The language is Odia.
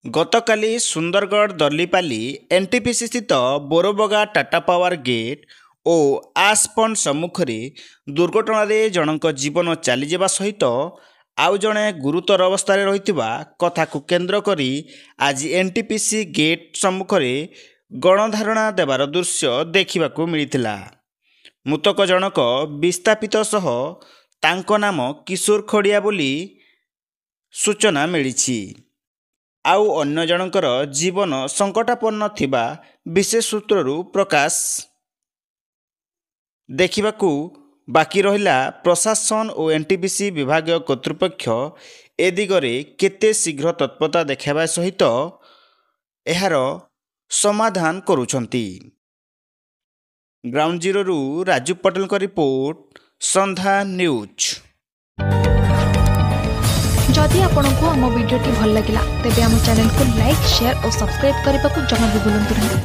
ଗତକାଲି ସୁନ୍ଦରଗଡ଼ ଦର୍ଲିପାଲି ଏନ୍ଟିପିସି ସ୍ଥିତ ବୋରବଗା ଟାଟା ପାୱାର ଗେଟ୍ ଓ ଆଶ୍ ପଣ୍ଡ ସମ୍ମୁଖରେ ଦୁର୍ଘଟଣାରେ ଜଣଙ୍କ ଜୀବନ ଚାଲିଯିବା ସହିତ ଆଉ ଜଣେ ଗୁରୁତର ଅବସ୍ଥାରେ ରହିଥିବା କଥାକୁ କେନ୍ଦ୍ର କରି ଆଜି ଏନ୍ଟିପିସି ଗେଟ୍ ସମ୍ମୁଖରେ ଗଣଧାରଣା ଦେବାର ଦୃଶ୍ୟ ଦେଖିବାକୁ ମିଳିଥିଲା। ମୃତକ ଜଣକ ବିସ୍ଥାପିତ ସହ ତାଙ୍କ ନାମ କିଶୋର ଖଡ଼ିଆ ବୋଲି ସୂଚନା ମିଳିଛି। ଆଉ ଅନ୍ୟ ଜଣଙ୍କର ଜୀବନ ସଙ୍କଟାପନ୍ନ ଥିବା ବିଶେଷ ସୂତ୍ରରୁ ପ୍ରକାଶ। ଦେଖିବାକୁ ବାକି ରହିଲା ପ୍ରଶାସନ ଓ ଏନ୍ଟିପିସି ବିଭାଗୀୟ କର୍ତ୍ତୃପକ୍ଷ ଏ ଦିଗରେ କେତେ ଶୀଘ୍ର ତତ୍ପରତା ଦେଖାଇବା ସହିତ ଏହାର ସମାଧାନ କରୁଛନ୍ତି। ଗ୍ରାଉଣ୍ଡ ଜିରୋରୁ ରାଜୁ ପଟେଲଙ୍କ ରିପୋର୍ଟ, ସନ୍ଧ୍ୟା ନ୍ୟୁଜ୍। जदि आपंक आम भिडी भल लगा तेब आम चैनल को लाइक, शेयर और सब्सक्राइब करने को जमा भी भूलु नहीं।